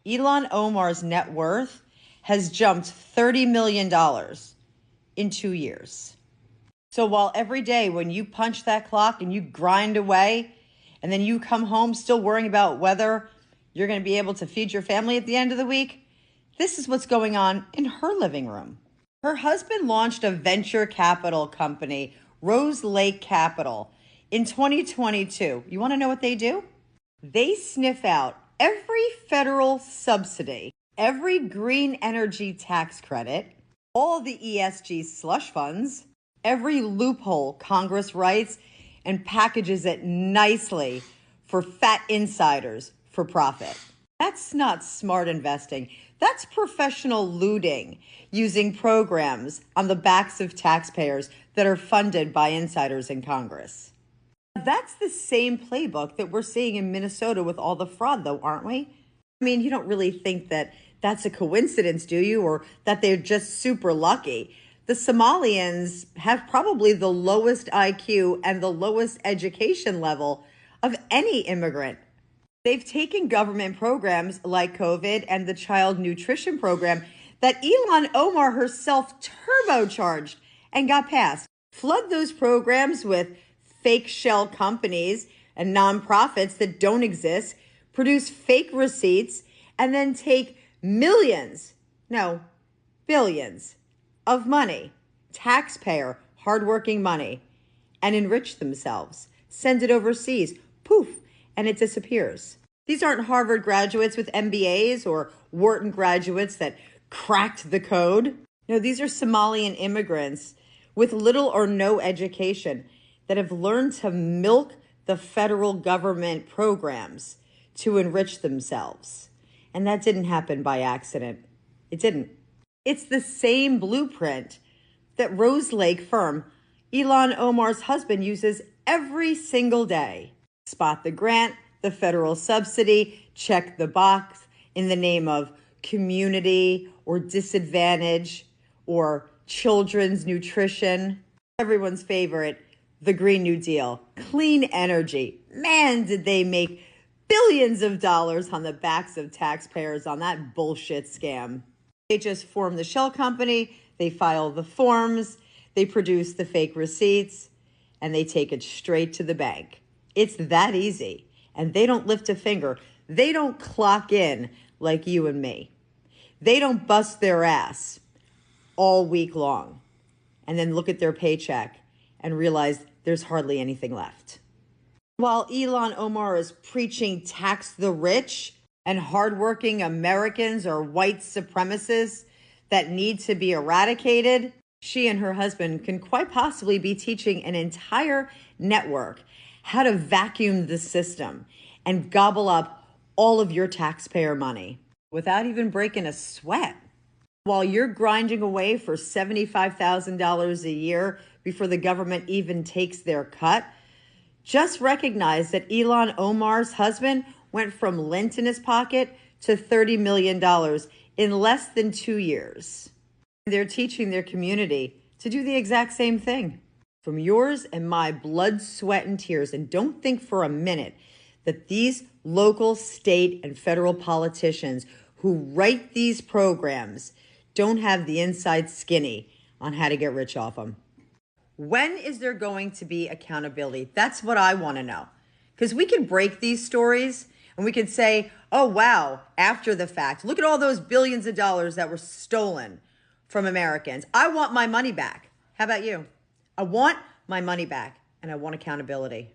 Ilhan Omar's net worth has jumped $30 million in 2 years. So while every day when you punch that clock and you grind away, and then you come home still worrying about whether you're going to be able to feed your family at the end of the week, this is what's going on in her living room. Her husband launched a venture capital company, Rose Lake Capital, in 2022. You want to know what they do? They sniff out every federal subsidy, every green energy tax credit, all the ESG slush funds, every loophole Congress writes, and packages it nicely for fat insiders for profit. That's not smart investing. That's professional looting, using programs on the backs of taxpayers that are funded by insiders in Congress. That's the same playbook that we're seeing in Minnesota with all the fraud, though, aren't we? I mean, you don't really think that that's a coincidence, do you? Or that they're just super lucky. The Somalians have probably the lowest IQ and the lowest education level of any immigrant. They've taken government programs like COVID and the child nutrition program that Ilhan Omar herself turbocharged and got passed. Flood those programs with fake shell companies and nonprofits that don't exist, produce fake receipts, and then take billions of money, taxpayer, hardworking money, and enrich themselves. Send it overseas, poof, and it disappears. These aren't Harvard graduates with MBAs or Wharton graduates that cracked the code. No, these are Somalian immigrants with little or no education that have learned to milk the federal government programs to enrich themselves. And that didn't happen by accident. It didn't. It's the same blueprint that Rose Lake firm Ilhan Omar's husband uses every single day. Spot the grant, the federal subsidy, check the box in the name of community or disadvantage or children's nutrition. Everyone's favorite, the Green New Deal, clean energy. Man, did they make billions of dollars on the backs of taxpayers on that bullshit scam. They just form the shell company, they file the forms, they produce the fake receipts, and they take it straight to the bank. It's that easy. And they don't lift a finger. They don't clock in like you and me. They don't bust their ass all week long and then look at their paycheck and realize there's hardly anything left. While Ilhan Omar is preaching tax the rich and hardworking Americans are white supremacists that need to be eradicated, she and her husband can quite possibly be teaching an entire network how to vacuum the system and gobble up all of your taxpayer money without even breaking a sweat. While you're grinding away for $75,000 a year before the government even takes their cut, just recognize that Ilhan Omar's husband went from lint in his pocket to $30 million in less than 2 years. They're teaching their community to do the exact same thing. From yours and my blood, sweat, and tears. And don't think for a minute that these local, state, and federal politicians who write these programs don't have the inside skinny on how to get rich off them. When is there going to be accountability? That's what I want to know. Because we can break these stories and we can say, oh, wow, after the fact, look at all those billions of dollars that were stolen from Americans. I want my money back. How about you? I want my money back and I want accountability.